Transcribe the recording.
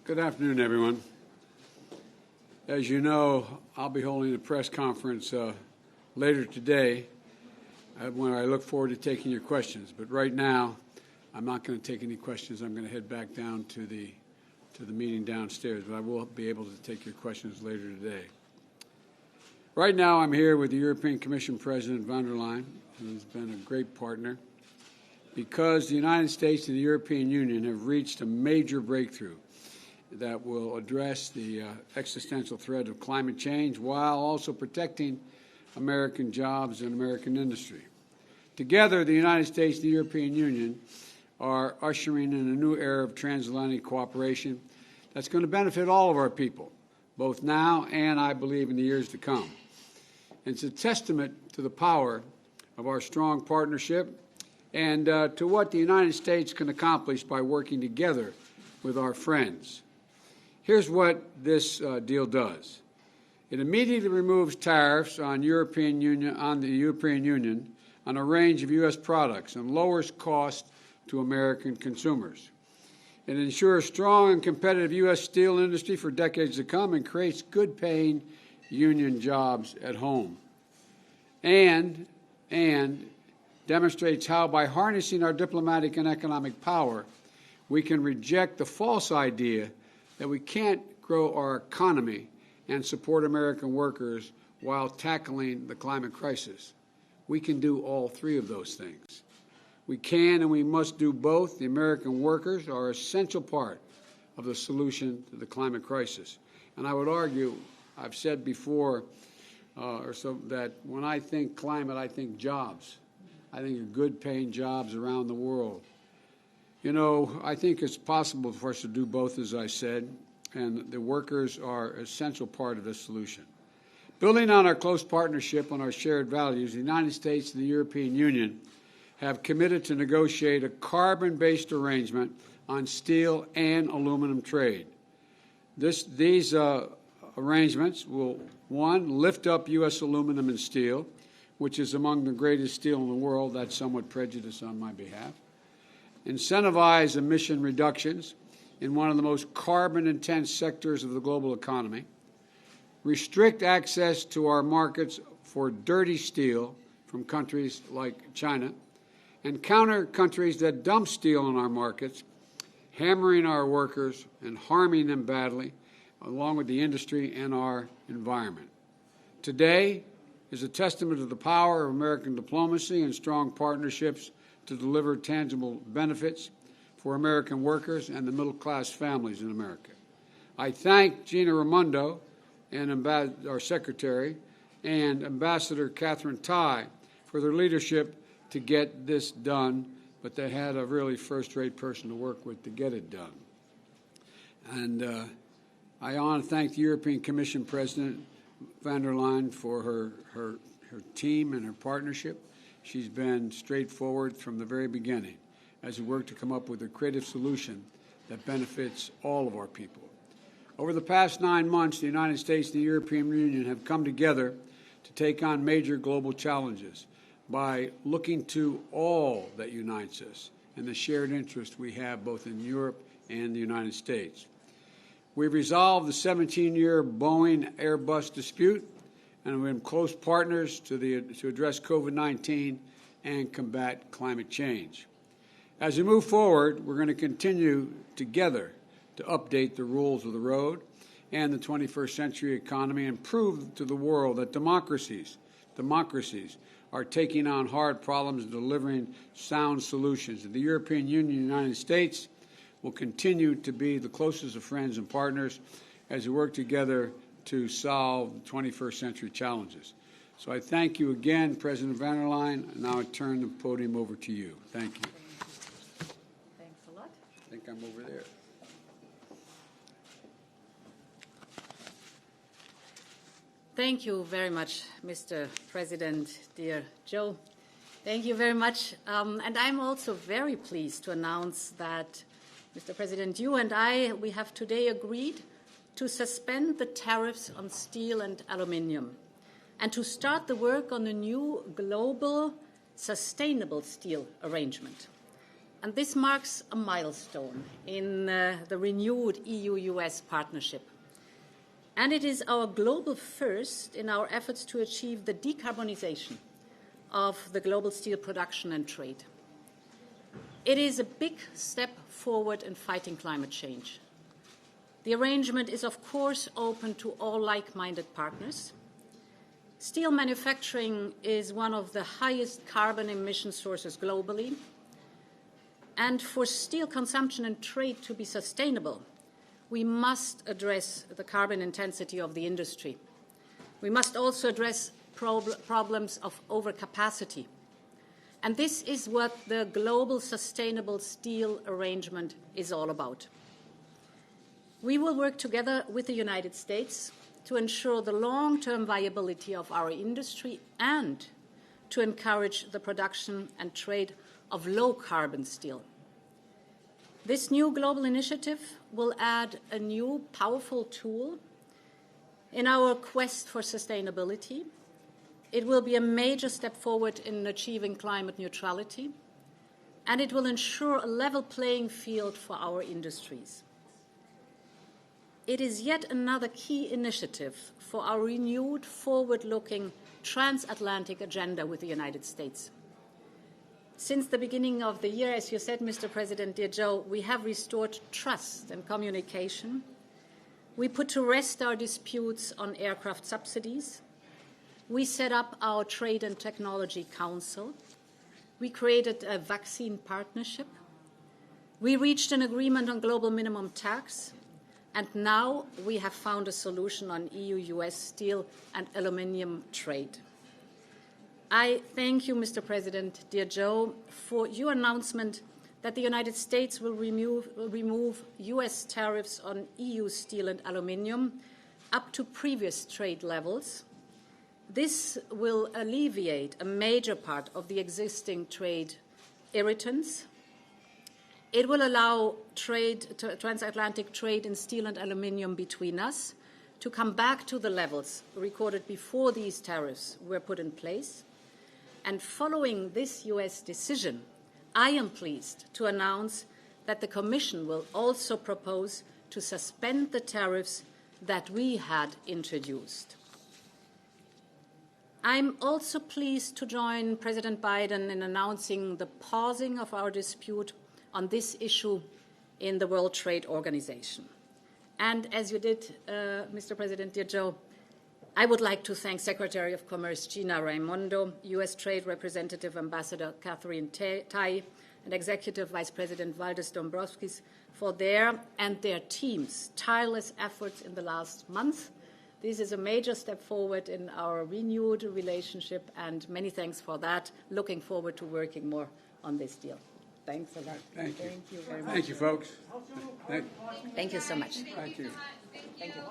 Good afternoon, everyone. As you know, I'll be holding a press conference later today when I look forward to taking your questions. But right now, I'm not going to take any questions. I'm going to head back down to the meeting downstairs, but I will be able to take your questions later today. Right now, I'm here with the European Commission President von der Leyen, who's been a great partner, because the United States and the European Union have reached a major breakthrough that will address the existential threat of climate change while also protecting American jobs and American industry. Together, the United States and the European Union are ushering in a new era of transatlantic cooperation that's going to benefit all of our people, both now and, I believe, in the years to come. And it's a testament to the power of our strong partnership and to what the United States can accomplish by working together with our friends. Here's what this deal does. It immediately removes tariffs on the European Union on a range of U.S. products and lowers costs to American consumers. It ensures strong and competitive U.S. steel industry for decades to come and creates good-paying union jobs at home. And demonstrates how, by harnessing our diplomatic and economic power, we can reject the false idea that we can't grow our economy and support American workers while tackling the climate crisis. We can do all three of those things. We can and we must do both. The American workers are an essential part of the solution to the climate crisis. And I would argue, I've said before, that when I think climate, I think jobs. I think of good-paying jobs around the world. You know, I think it's possible for us to do both, as I said, and the workers are an essential part of this solution. Building on our close partnership on our shared values, the United States and the European Union have committed to negotiate a carbon-based arrangement on steel and aluminum trade. These arrangements will, one, lift up U.S. aluminum and steel, which is among the greatest steel in the world. That's somewhat prejudice on my behalf. Incentivize emission reductions in one of the most carbon-intense sectors of the global economy. Restrict access to our markets for dirty steel from countries like China, and counter countries that dump steel in our markets, hammering our workers and harming them badly, along with the industry and our environment. Today is a testament to the power of American diplomacy and strong partnerships to deliver tangible benefits for American workers and the middle-class families in America. I thank Gina Raimondo and our Secretary and Ambassador Catherine Tai for their leadership to get this done, but they had a really first-rate person to work with to get it done. And I want to thank the European Commission President von der Leyen for her team and her partnership. She's been straightforward from the very beginning as we work to come up with a creative solution that benefits all of our people. Over the past 9 months, the United States and the European Union have come together to take on major global challenges by looking to all that unites us and the shared interest we have both in Europe and the United States. We've resolved the 17-year Boeing-Airbus dispute, and we're in close partners to address COVID-19 and combat climate change. As we move forward, we're going to continue together to update the rules of the road and the 21st century economy and prove to the world that democracies are taking on hard problems and delivering sound solutions. And the European Union and the United States will continue to be the closest of friends and partners as we work together to solve the 21st century challenges. So I thank you again, President von der Leyen, and now I turn the podium over to you. Thank you. Thanks a lot. I think I'm over there. Thank you very much, Mr. President, dear Joe. Thank you very much. And I'm also very pleased to announce that, Mr. President, you and we have today agreed to suspend the tariffs on steel and aluminium and to start the work on a new global sustainable steel arrangement. And this marks a milestone in the renewed EU-US partnership. And it is our global first in our efforts to achieve the decarbonization of the global steel production and trade. It is a big step forward in fighting climate change. The arrangement is, of course, open to all like-minded partners. Steel manufacturing is one of the highest carbon emission sources globally. And for steel consumption and trade to be sustainable, we must address the carbon intensity of the industry. We must also address problems of overcapacity. And this is what the Global Sustainable Steel Arrangement is all about. We will work together with the United States to ensure the long-term viability of our industry and to encourage the production and trade of low-carbon steel. This new global initiative will add a new powerful tool in our quest for sustainability. It will be a major step forward in achieving climate neutrality, and it will ensure a level playing field for our industries. It is yet another key initiative for our renewed, forward-looking transatlantic agenda with the United States. Since the beginning of the year, as you said, Mr. President, dear Joe, we have restored trust and communication. We put to rest our disputes on aircraft subsidies. We set up our Trade and Technology Council. We created a vaccine partnership. We reached an agreement on global minimum tax. And now we have found a solution on EU-US steel and aluminium trade. I thank you, Mr. President, dear Joe, for your announcement that the United States will remove US tariffs on EU steel and aluminium up to previous trade levels. This will alleviate a major part of the existing trade irritants. It will allow transatlantic trade in steel and aluminium between us to come back to the levels recorded before these tariffs were put in place. And following this US decision, I am pleased to announce that the Commission will also propose to suspend the tariffs that we had introduced. I'm also pleased to join President Biden in announcing the pausing of our dispute on this issue in the World Trade Organization. And as you did, Mr. President, dear Joe, I would like to thank Secretary of Commerce Gina Raimondo, U.S. Trade Representative Ambassador Catherine Tai, and Executive Vice President Valdis Dombrovskis for their and their team's tireless efforts in the last month. This is a major step forward in our renewed relationship, and many thanks for that. Looking forward to working more on this deal. Thanks a lot. Thank you. Thank you very much. Thank you, folks. Thank you so much. Thank you. Thank you.